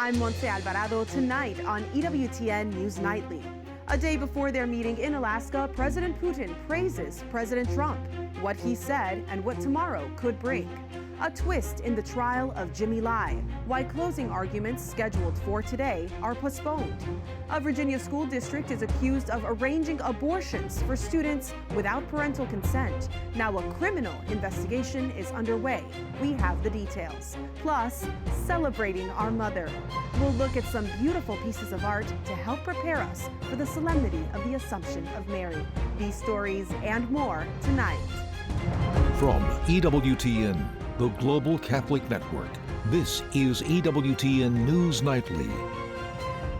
I'm Montse Alvarado tonight on EWTN News Nightly. A day before their meeting in Alaska, President Putin praises President Trump, what he said and what tomorrow could bring. A twist in the trial of Jimmy Lai, why closing arguments scheduled for today are postponed. A Virginia school district is accused of arranging abortions for students without parental consent. Now a criminal investigation is underway. We have the details. Plus, celebrating our mother. We'll look at some beautiful pieces of art to help prepare us for the solemnity of the Assumption of Mary. These stories and more tonight. From EWTN, the Global Catholic Network, this is EWTN News Nightly.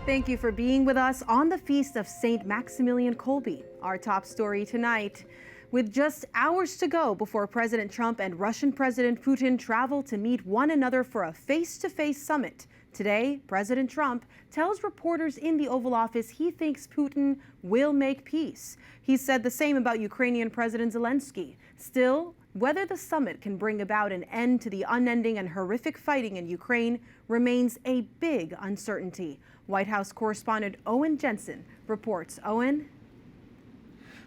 Thank you for being with us on the feast of St. Maximilian Kolbe. Our top story tonight. With just hours to go before President Trump and Russian President Putin travel to meet one another for a face-to-face summit, today, President Trump tells reporters in the Oval Office he thinks Putin will make peace. He said the same about Ukrainian President Zelensky. Still, whether the summit can bring about an end to the unending and horrific fighting in Ukraine remains a big uncertainty. White House correspondent Owen Jensen reports. Owen?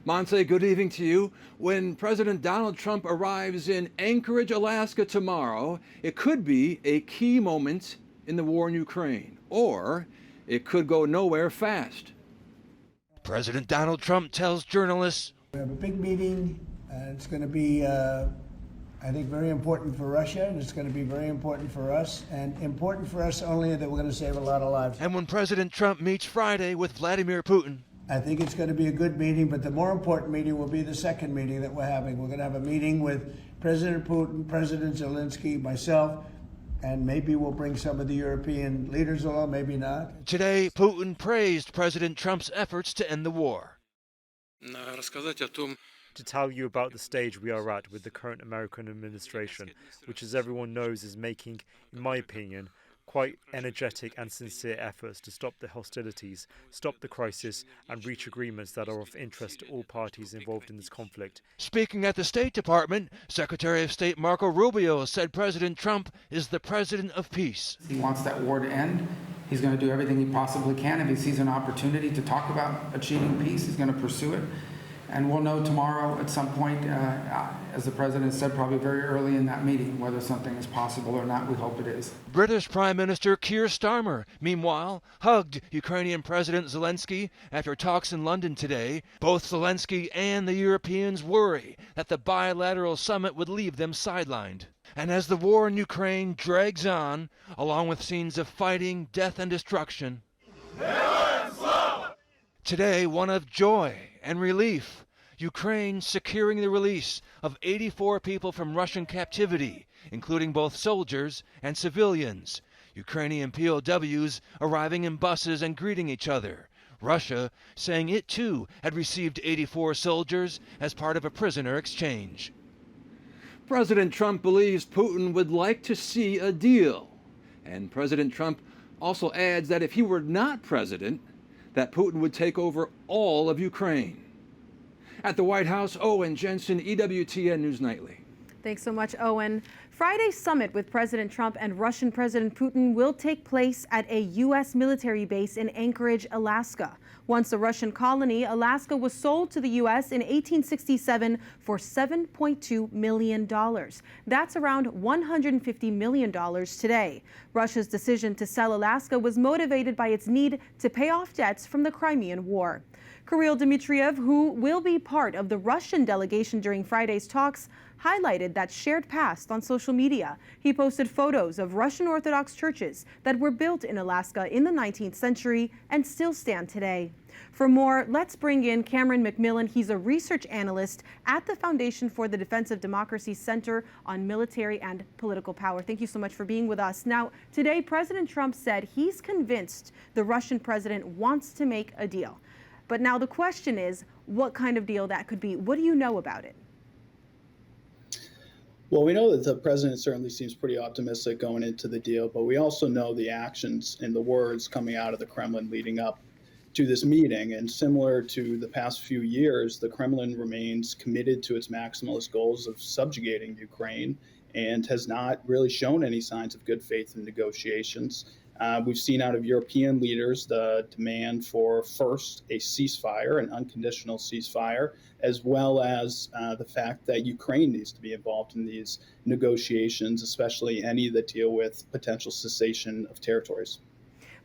Montse, good evening to you. When President Donald Trump arrives in Anchorage, Alaska tomorrow, it could be a key moment in the war in Ukraine, or it could go nowhere fast. President Donald Trump tells journalists, "We have a big meeting, and it's going to be, I think, very important for Russia, and it's going to be very important for us, and important for us only that we're going to save a lot of lives." And when President Trump meets Friday with Vladimir Putin, I think it's going to be a good meeting, but the more important meeting will be the second meeting that we're having. We're going to have a meeting with President Putin, President Zelensky, myself, and maybe we'll bring some of the European leaders along, maybe not. Today, Putin praised President Trump's efforts to end the war. To tell you about the stage we are at with the current American administration, which, as everyone knows, is making, in my opinion, quite energetic and sincere efforts to stop the hostilities, stop the crisis, and reach agreements that are of interest to all parties involved in this conflict. Speaking at the State Department, Secretary of State Marco Rubio said President Trump is the president of peace. He wants that war to end. He's going to do everything he possibly can. If he sees an opportunity to talk about achieving peace, he's going to pursue it. And we'll know tomorrow at some point, as the president said, probably very early in that meeting, whether something is possible or not. We hope it is. British Prime Minister Keir Starmer, meanwhile, hugged Ukrainian President Zelensky after talks in London today. Both Zelensky and the Europeans worry that the bilateral summit would leave them sidelined. And as the war in Ukraine drags on, along with scenes of fighting, death, and destruction, today one of joy and relief. Ukraine securing the release of 84 people from Russian captivity, including both soldiers and civilians. Ukrainian POWs arriving in buses and greeting each other. Russia saying it too had received 84 soldiers as part of a prisoner exchange. President Trump believes Putin would like to see a deal. And President Trump also adds that if he were not president, that Putin would take over all of Ukraine. At the White House, Owen Jensen, EWTN News Nightly. Thanks so much, Owen. Friday's summit with President Trump and Russian President Putin will take place at a U.S. military base in Anchorage, Alaska. Once a Russian colony, Alaska was sold to the U.S. in 1867 for $7.2 million. That's around $150 million today. Russia's decision to sell Alaska was motivated by its need to pay off debts from the Crimean War. Kirill Dmitriev, who will be part of the Russian delegation during Friday's talks, highlighted that shared past on social media. He posted photos of Russian Orthodox churches that were built in Alaska in the 19th century and still stand today. For more, let's bring in Cameron McMillan. He's a research analyst at the Foundation for the Defense of Democracy Center on Military and Political Power. Thank you so much for being with us. Now, today, President Trump said he's convinced the Russian president wants to make a deal. But now the question is, what kind of deal that could be? What do you know about it? Well, we know that the president certainly seems pretty optimistic going into the deal, but we also know the actions and the words coming out of the Kremlin leading up to this meeting. And similar to the past few years, the Kremlin remains committed to its maximalist goals of subjugating Ukraine and has not really shown any signs of good faith in negotiations. We've seen out of European leaders the demand for first a ceasefire, an unconditional ceasefire, as well as the fact that Ukraine needs to be involved in these negotiations, especially any that deal with potential cessation of territories.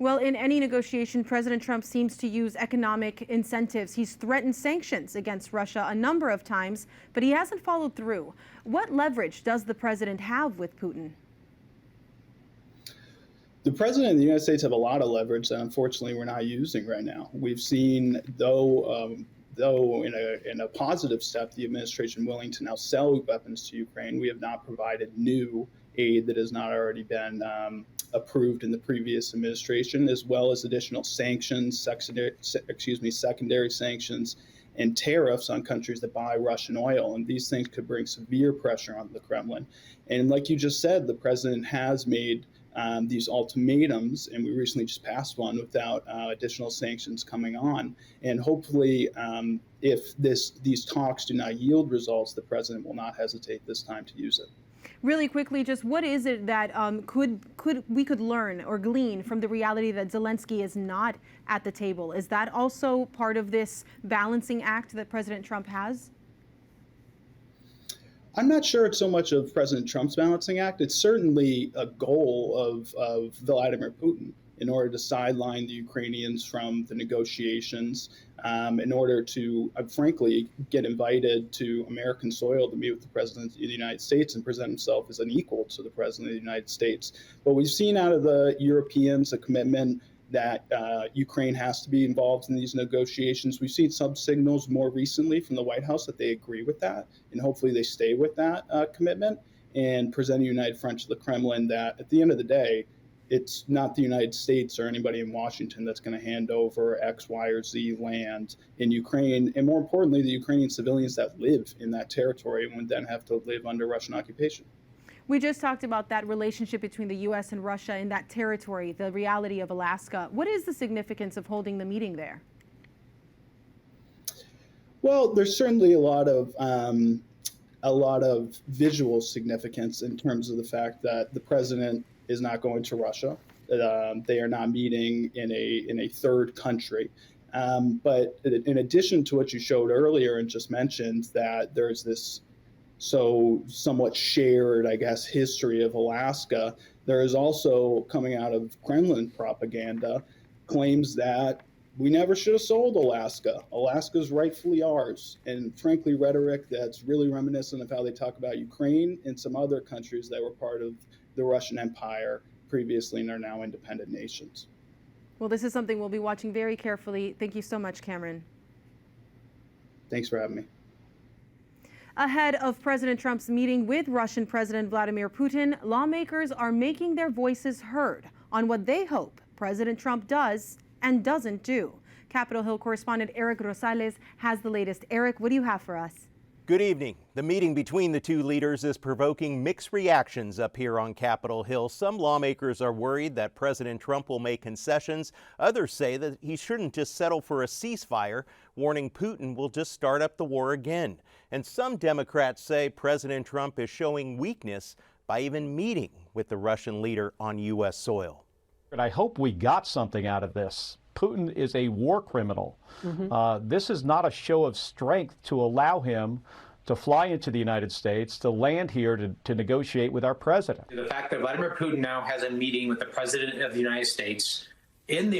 Well, in any negotiation, President Trump seems to use economic incentives. He's threatened sanctions against Russia a number of times, but he hasn't followed through. What leverage does the president have with Putin? The president of the United States have a lot of leverage that unfortunately we're not using right now. We've seen, though in a positive step, the administration willing to now sell weapons to Ukraine. We have not provided new aid that has not already been approved in the previous administration, as well as additional sanctions, secondary sanctions, and tariffs on countries that buy Russian oil. And these things could bring severe pressure on the Kremlin. And like you just said, the president has made these ultimatums, and we recently just passed one without additional sanctions coming on. And hopefully, if these talks do not yield results, the president will not hesitate this time to use it. Really quickly, just what is it that we could learn or glean from the reality that Zelensky is not at the table? Is that also part of this balancing act that President Trump has? I'm not sure it's so much of President Trump's balancing act. It's certainly a goal of Vladimir Putin in order to sideline the Ukrainians from the negotiations, in order to, frankly, get invited to American soil to meet with the President of the United States and present himself as an equal to the President of the United States. But we've seen out of the Europeans a commitment that Ukraine has to be involved in these negotiations. We've seen some signals more recently from the White House that they agree with that, and hopefully they stay with that commitment and present a united front to the Kremlin that, at the end of the day, it's not the United States or anybody in Washington that's going to hand over X, Y, or Z land in Ukraine, and more importantly, the Ukrainian civilians that live in that territory would then have to live under Russian occupation. We just talked about that relationship between the U.S. and Russia in that territory, the reality of Alaska. What is the significance of holding the meeting there? Well, there's certainly a lot of visual significance in terms of the fact that the president is not going to Russia. They are not meeting in a third country. But in addition to what you showed earlier and just mentioned, that there's this somewhat shared, I guess, history of Alaska, there is also, coming out of Kremlin propaganda, claims that we never should have sold Alaska. Alaska's rightfully ours. And frankly, rhetoric that's really reminiscent of how they talk about Ukraine and some other countries that were part of the Russian Empire previously and are now independent nations. Well, this is something we'll be watching very carefully. Thank you so much, Cameron. Thanks for having me. Ahead of President Trump's meeting with Russian President Vladimir Putin, lawmakers are making their voices heard on what they hope President Trump does and doesn't do. Capitol Hill correspondent Eric Rosales has the latest. Eric, what do you have for us? Good evening. The meeting between the two leaders is provoking mixed reactions up here on Capitol Hill. Some lawmakers are worried that President Trump will make concessions. Others say that he shouldn't just settle for a ceasefire, warning Putin will just start up the war again. And some Democrats say President Trump is showing weakness by even meeting with the Russian leader on U.S. soil. And I hope we got something out of this. Putin is a war criminal. This is not a show of strength to allow him to fly into the United States, to land here to negotiate with our president. The fact that Vladimir Putin now has a meeting with the president of the United States in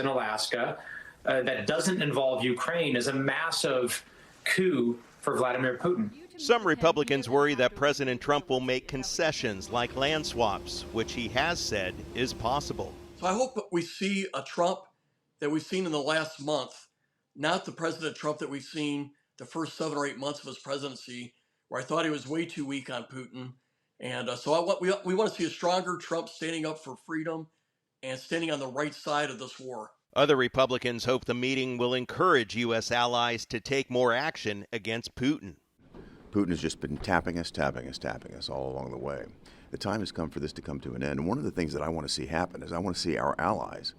Alaska that doesn't involve Ukraine is a massive coup for Vladimir Putin. Some Republicans worry that President Trump will make concessions like land swaps, which he has said is possible. So I hope that we see a Trump that we've seen in the last month, not the President Trump that we've seen the first 7 or 8 months of his presidency, where I thought he was way too weak on Putin. And so we want to see a stronger Trump standing up for freedom and standing on the right side of this war. Other Republicans hope the meeting will encourage U.S. allies to take more action against Putin. Putin has just been tapping us all along the way. The time has come for this to come to an end. And one of the things that I want to see happen is I want to see our allies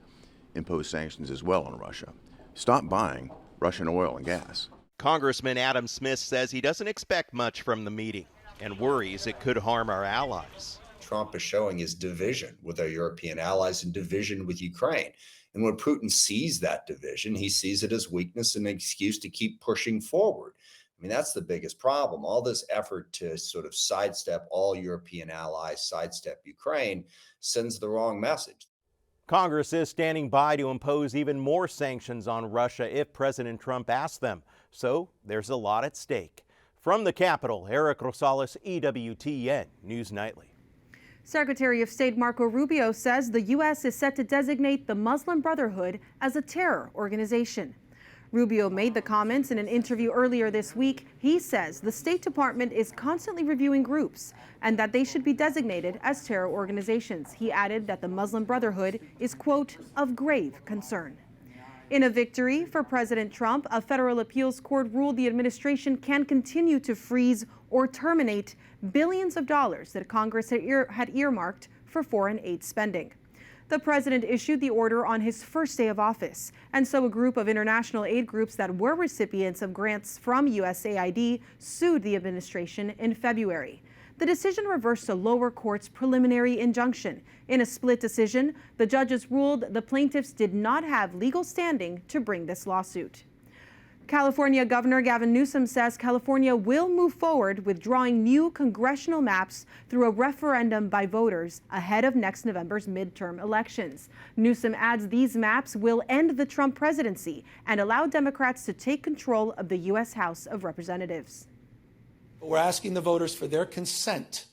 impose sanctions as well on Russia. Stop buying Russian oil and gas. Congressman Adam Smith says he doesn't expect much from the meeting and worries it could harm our allies. Trump is showing is division with our European allies and division with Ukraine. And when Putin sees that division, he sees it as weakness and an excuse to keep pushing forward. I mean, that's the biggest problem. All this effort to sort of sidestep all European allies, sidestep Ukraine, sends the wrong message. Congress is standing by to impose even more sanctions on Russia if President Trump asks them. So there's a lot at stake. From the Capitol, Eric Rosales, EWTN News Nightly. Secretary of State Marco Rubio says the U.S. is set to designate the Muslim Brotherhood as a terror organization. Rubio made the comments in an interview earlier this week. He says the State Department is constantly reviewing groups and that they should be designated as terror organizations. He added that the Muslim Brotherhood is, quote, of grave concern. In a victory for President Trump, a federal appeals court ruled the administration can continue to freeze or terminate billions of dollars that Congress had earmarked for foreign aid spending. The president issued the order on his first day of office, and so a group of international aid groups that were recipients of grants from USAID sued the administration in February. The decision reversed a lower court's preliminary injunction. In a split decision, the judges ruled the plaintiffs did not have legal standing to bring this lawsuit. California Governor Gavin Newsom says California will move forward with drawing new congressional maps through a referendum by voters ahead of next November's midterm elections. Newsom adds these maps will end the Trump presidency and allow Democrats to take control of the U.S. House of Representatives. We're asking the voters for their consent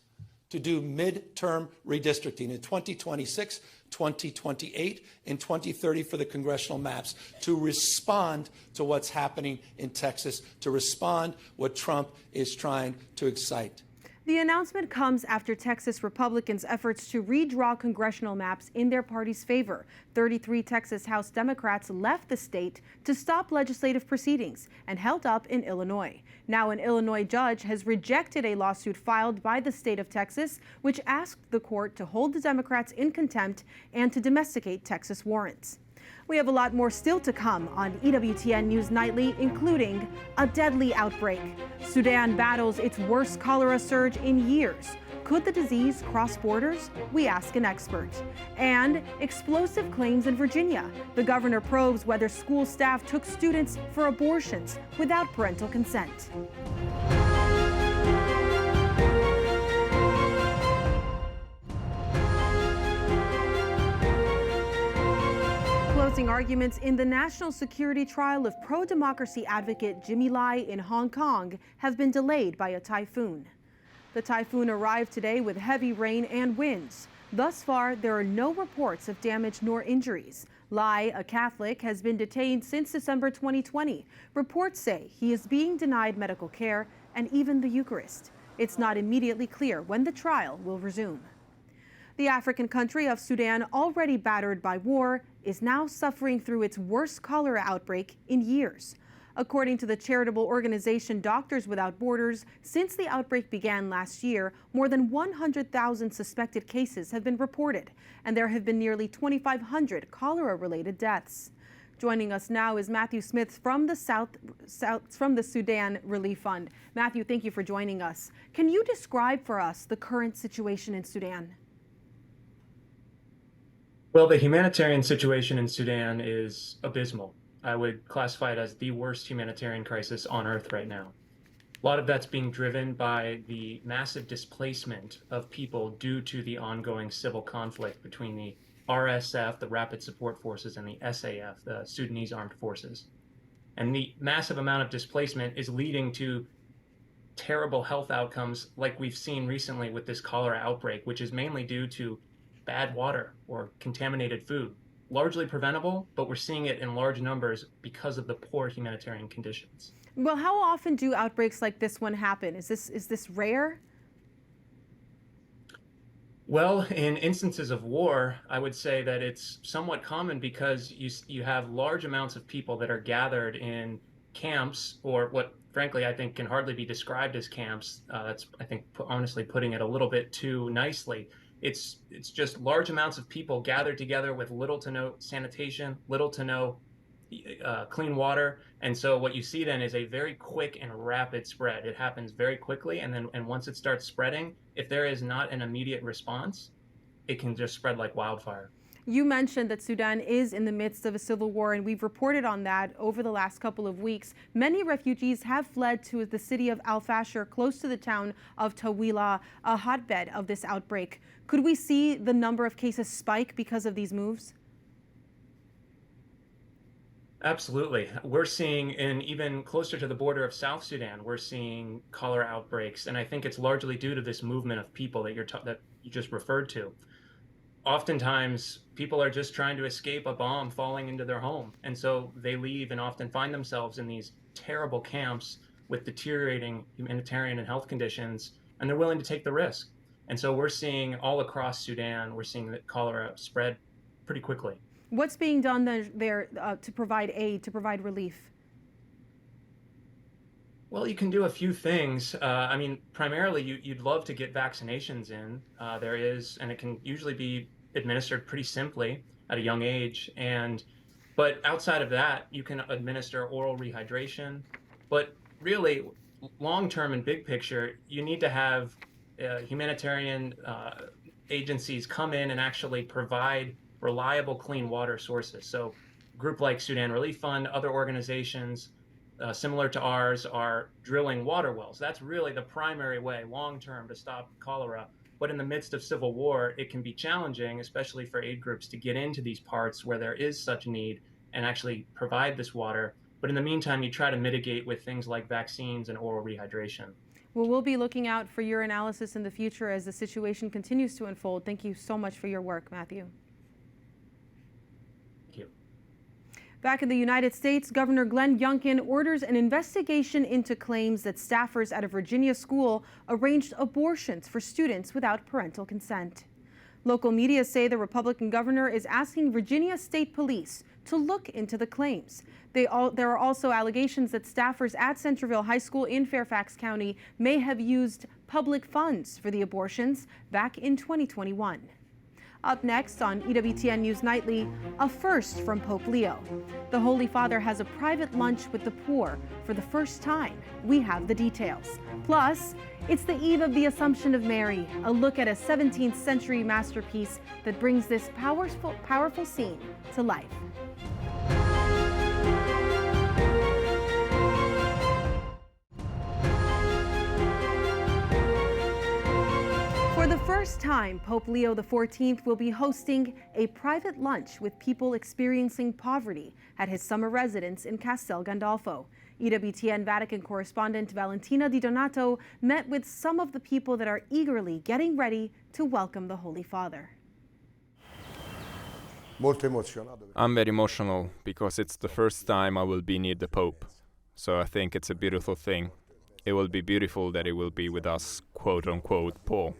to do midterm redistricting in 2026, 2028, and 2030 for the congressional maps to respond to what's happening in Texas, to respond what Trump is trying to excite. The announcement comes after Texas Republicans' efforts to redraw congressional maps in their party's favor. 33 Texas House Democrats left the state to stop legislative proceedings and held up in Illinois. Now, an Illinois judge has rejected a lawsuit filed by the state of Texas, which asked the court to hold the Democrats in contempt and to domesticate Texas warrants. We have a lot more still to come on EWTN News Nightly, including a deadly outbreak. Sudan battles its worst cholera surge in years. Could the disease cross borders? We ask an expert. And explosive claims in Virginia. The governor probes whether school staff took students for abortions without parental consent. Closing arguments in the national security trial of pro-democracy advocate Jimmy Lai in Hong Kong have been delayed by a typhoon. The typhoon arrived today with heavy rain and winds. Thus far, there are no reports of damage nor injuries. Lai, a Catholic, has been detained since December 2020. Reports say he is being denied medical care and even the Eucharist. It's not immediately clear when the trial will resume. The African country of Sudan, already battered by war, is now suffering through its worst cholera outbreak in years. According to the charitable organization Doctors Without Borders, since the outbreak began last year, more than 100,000 suspected cases have been reported, and there have been nearly 2,500 cholera-related deaths. Joining us now is Matthew Smith from the from the Sudan Relief Fund. Matthew, thank you for joining us. Can you describe for us the current situation in Sudan? Well, the humanitarian situation in Sudan is abysmal. I would classify it as the worst humanitarian crisis on earth right now. A lot of that's being driven by the massive displacement of people due to the ongoing civil conflict between the RSF, the Rapid Support Forces, and the SAF, the Sudanese Armed Forces. And the massive amount of displacement is leading to terrible health outcomes like we've seen recently with this cholera outbreak, which is mainly due to bad water or contaminated food. Largely preventable, but we're seeing it in large numbers because of the poor humanitarian conditions. Well, how often do outbreaks like this one happen? Is this rare? Well, in instances of war, I would say that it's somewhat common because you have large amounts of people that are gathered in camps, or what frankly I think can hardly be described as camps. That's, I think, honestly putting it a little bit too nicely. It's just large amounts of people gathered together with little to no sanitation, little to no clean water. And so what you see then is a very quick and rapid spread. It happens very quickly, and once it starts spreading, if there is not an immediate response, it can just spread like wildfire. You mentioned that Sudan is in the midst of a civil war, and we've reported on that over the last couple of weeks. Many refugees have fled to the city of Al Fasher, close to the town of Tawila, a hotbed of this outbreak. Could we see the number of cases spike because of these moves? Absolutely. We're seeing, even closer to the border of South Sudan, we're seeing cholera outbreaks, and I think it's largely due to this movement of people that you just referred to. Oftentimes, people are just trying to escape a bomb falling into their home, and so they leave and often find themselves in these terrible camps with deteriorating humanitarian and health conditions, and they're willing to take the risk. And so we're seeing all across Sudan, we're seeing that cholera spread pretty quickly. What's being done there to provide aid, to provide relief? Well, you can do a few things. I mean, primarily, you'd love to get vaccinations in. There is, and it can usually be administered pretty simply at a young age. But outside of that, you can administer oral rehydration. But really, long-term and big picture, you need to have humanitarian agencies come in and actually provide reliable, clean water sources. So a group like Sudan Relief Fund, other organizations, similar to ours, are drilling water wells. That's really the primary way, long-term, to stop cholera. But in the midst of civil war, it can be challenging, especially for aid groups, to get into these parts where there is such need and actually provide this water. But in the meantime, you try to mitigate with things like vaccines and oral rehydration. Well, we'll be looking out for your analysis in the future as the situation continues to unfold. Thank you so much for your work, Matthew. Back in the United States, Governor Glenn Youngkin orders an investigation into claims that staffers at a Virginia school arranged abortions for students without parental consent. Local media say the Republican governor is asking Virginia State Police to look into the claims. There are also allegations that staffers at Centerville High School in Fairfax County may have used public funds for the abortions back in 2021. Up next on EWTN News Nightly, a first from Pope Leo. The Holy Father has a private lunch with the poor for the first time. We have the details. Plus, it's the eve of the Assumption of Mary, a look at a 17th century masterpiece that brings this powerful scene to life. For the first time, Pope Leo XIV will be hosting a private lunch with people experiencing poverty at his summer residence in Castel Gandolfo. EWTN Vatican correspondent Valentina Di Donato met with some of the people that are eagerly getting ready to welcome the Holy Father. I'm very emotional because it's the first time I will be near the Pope. So I think it's a beautiful thing. It will be beautiful that he will be with us, quote unquote, poor.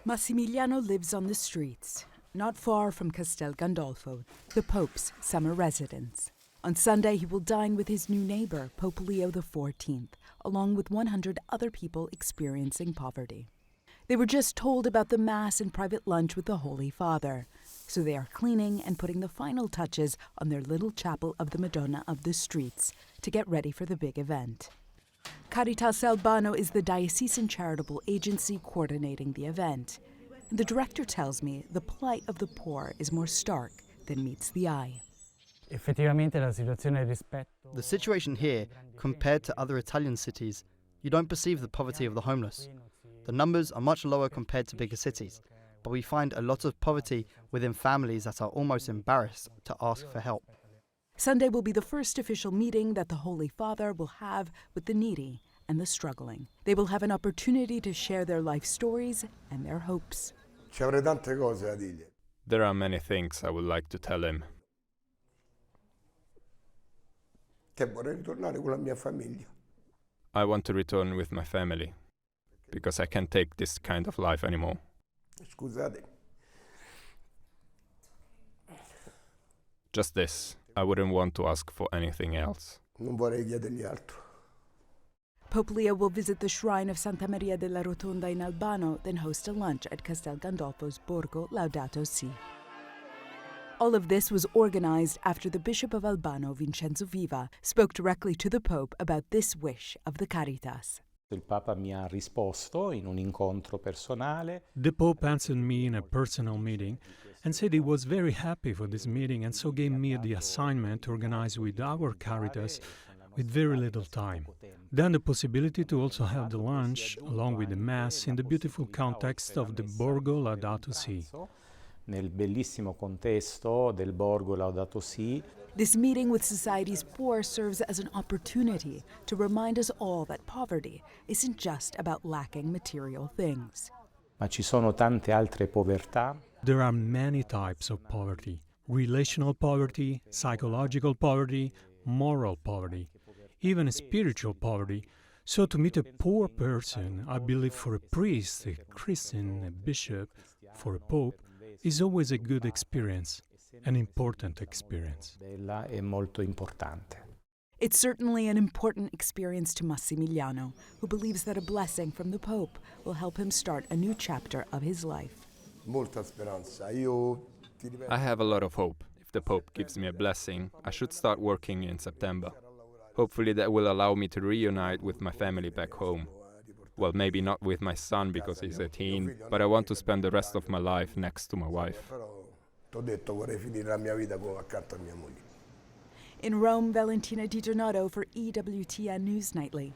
Maximiliano lives on the streets, not far from Castel Gandolfo, the Pope's summer residence. On Sunday, he will dine with his new neighbor, Pope Leo XIV, along with 100 other people experiencing poverty. They were just told about the Mass and private lunch with the Holy Father, so they are cleaning and putting the final touches on their little chapel of the Madonna of the Streets to get ready for the big event. Caritas Albano is the diocesan charitable agency coordinating the event. And the director tells me the plight of the poor is more stark than meets the eye. The situation here, compared to other Italian cities, you don't perceive the poverty of the homeless. The numbers are much lower compared to bigger cities, but we find a lot of poverty within families that are almost embarrassed to ask for help. Sunday will be the first official meeting that the Holy Father will have with the needy and the struggling. They will have an opportunity to share their life stories and their hopes. There are many things I would like to tell him. I want to return with my family, because I can't take this kind of life anymore. Just this. I wouldn't want to ask for anything else. Pope Leo will visit the shrine of Santa Maria della Rotonda in Albano, then host a lunch at Castel Gandolfo's Borgo Laudato Si. All of this was organized after the Bishop of Albano, Vincenzo Viva, spoke directly to the Pope about this wish of the Caritas. Il Papa mi ha risposto in un incontro personale. The Pope answered me in a personal meeting and said he was very happy for this meeting, and so gave me the assignment to organize with our Caritas with very little time. Then the possibility to also have the lunch along with the Mass in the beautiful context of the Borgo Laudato Si. Nel bellissimo contesto del Borgo Laudato Si. This meeting with society's poor serves as an opportunity to remind us all that poverty isn't just about lacking material things. Ma ci sono tante altre povertà. There are many types of poverty: relational poverty, psychological poverty, moral poverty, even spiritual poverty. So to meet a poor person, I believe for a priest, a Christian, a bishop, for a pope, is always a good experience, an important experience. Bella e molto importante. It's certainly an important experience to Maximiliano, who believes that a blessing from the Pope will help him start a new chapter of his life. I have a lot of hope. If the Pope gives me a blessing, I should start working in September. Hopefully that will allow me to reunite with my family back home. Well, maybe not with my son because he's a teen, but I want to spend the rest of my life next to my wife. In Rome, Valentina Di Donato for EWTN News Nightly.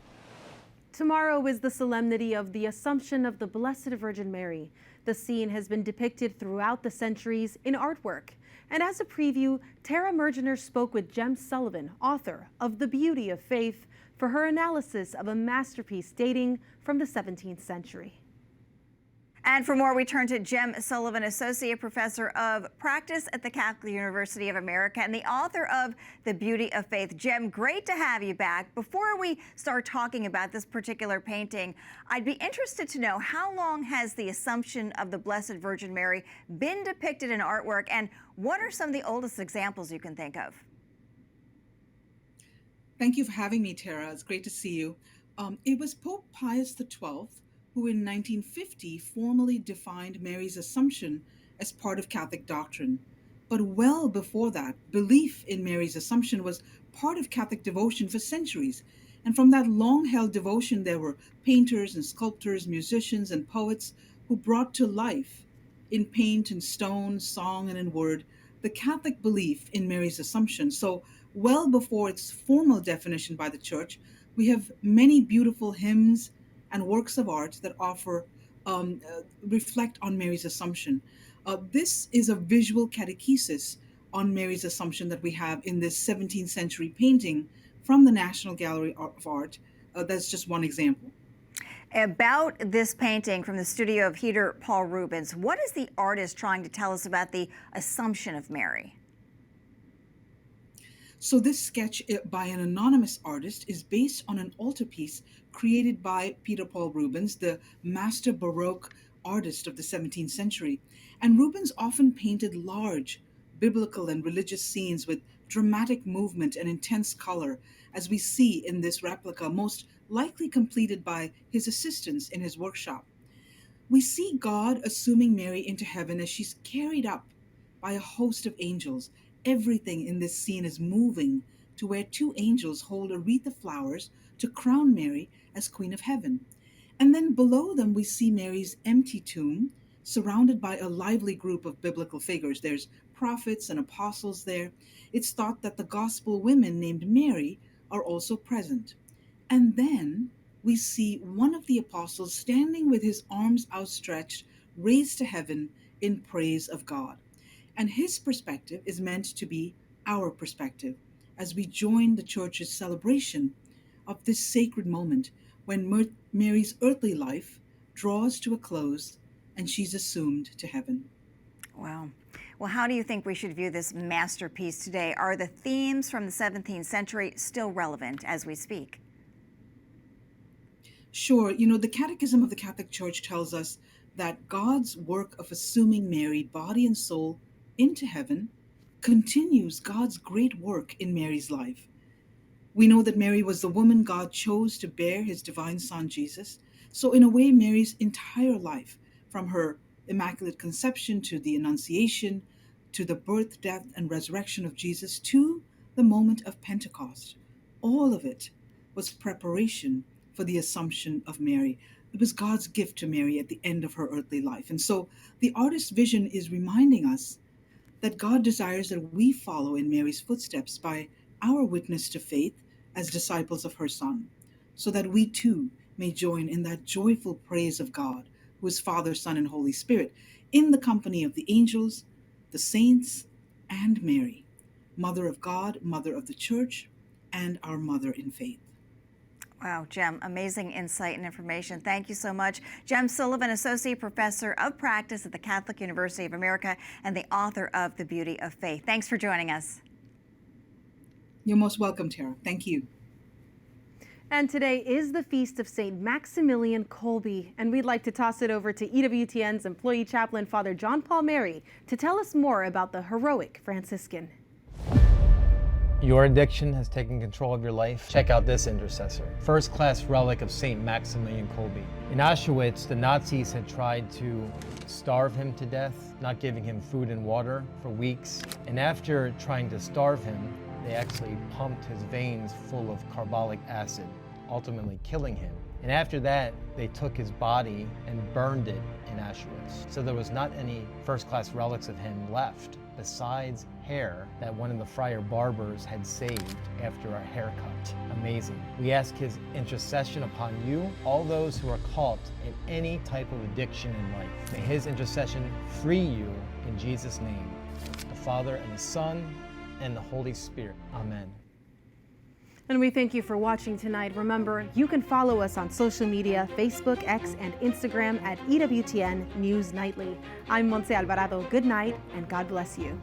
Tomorrow is the solemnity of the Assumption of the Blessed Virgin Mary. The scene has been depicted throughout the centuries in artwork. And as a preview, Tara Mergener spoke with Jem Sullivan, author of The Beauty of Faith, for her analysis of a masterpiece dating from the 17th century. And for more, we turn to Jem Sullivan, Associate Professor of Practice at the Catholic University of America and the author of The Beauty of Faith. Jem, great to have you back. Before we start talking about this particular painting, I'd be interested to know, how long has the Assumption of the Blessed Virgin Mary been depicted in artwork, and what are some of the oldest examples you can think of? Thank you for having me, Tara. It's great to see you. It was Pope Pius XII who in 1950 formally defined Mary's Assumption as part of Catholic doctrine. But well before that, belief in Mary's Assumption was part of Catholic devotion for centuries. And from that long-held devotion, there were painters and sculptors, musicians and poets who brought to life, in paint and stone, song and in word, the Catholic belief in Mary's Assumption. So well before its formal definition by the Church, we have many beautiful hymns and works of art that reflect on Mary's Assumption. This is a visual catechesis on Mary's Assumption that we have in this 17th century painting from the National Gallery of Art. That's just one example. About this painting from the studio of Peter Paul Rubens, what is the artist trying to tell us about the Assumption of Mary? So this sketch by an anonymous artist is based on an altarpiece created by Peter Paul Rubens, the master Baroque artist of the 17th century. And Rubens often painted large biblical and religious scenes with dramatic movement and intense color, as we see in this replica, most likely completed by his assistants in his workshop. We see God assuming Mary into heaven as she's carried up by a host of angels. Everything in this scene is moving to where two angels hold a wreath of flowers to crown Mary as Queen of Heaven. And then below them, we see Mary's empty tomb, surrounded by a lively group of biblical figures. There's prophets and apostles there. It's thought that the gospel women named Mary are also present. And then we see one of the apostles standing with his arms outstretched, raised to heaven in praise of God. And his perspective is meant to be our perspective as we join the Church's celebration of this sacred moment when Mary's earthly life draws to a close and she's assumed to heaven. Wow. Well, how do you think we should view this masterpiece today? Are the themes from the 17th century still relevant as we speak? Sure. You know, the Catechism of the Catholic Church tells us that God's work of assuming Mary, body and soul, into heaven continues God's great work in Mary's life. We know that Mary was the woman God chose to bear his divine son, Jesus. So in a way, Mary's entire life, from her Immaculate Conception to the Annunciation, to the birth, death, and resurrection of Jesus to the moment of Pentecost. All of it was preparation for the Assumption of Mary. It was God's gift to Mary at the end of her earthly life. And so the artist's vision is reminding us that God desires that we follow in Mary's footsteps by our witness to faith as disciples of her Son, so that we too may join in that joyful praise of God, who is Father, Son, and Holy Spirit, in the company of the angels, the saints, and Mary, Mother of God, Mother of the Church, and our Mother in faith. Wow, Jem, amazing insight and information. Thank you so much. Jem Sullivan, Associate Professor of Practice at the Catholic University of America and the author of The Beauty of Faith. Thanks for joining us. You're most welcome, Tara. Thank you. And today is the feast of St. Maximilian Kolbe, and we'd like to toss it over to EWTN's employee chaplain, Father John Paul Mary, to tell us more about the heroic Franciscan. Your addiction has taken control of your life? Check out this intercessor, first-class relic of St. Maximilian Kolbe. In Auschwitz, the Nazis had tried to starve him to death, not giving him food and water for weeks. And after trying to starve him, they actually pumped his veins full of carbolic acid, ultimately killing him. And after that, they took his body and burned it in Auschwitz. So there was not any first-class relics of him left, besides hair that one of the friar barbers had saved after a haircut. Amazing. We ask his intercession upon you, all those who are caught in any type of addiction in life. May his intercession free you in Jesus' name, the Father and the Son and the Holy Spirit. Amen. And we thank you for watching tonight. Remember, you can follow us on social media, Facebook, X, and Instagram at EWTN News Nightly. I'm Montse Alvarado. Good night, and God bless you.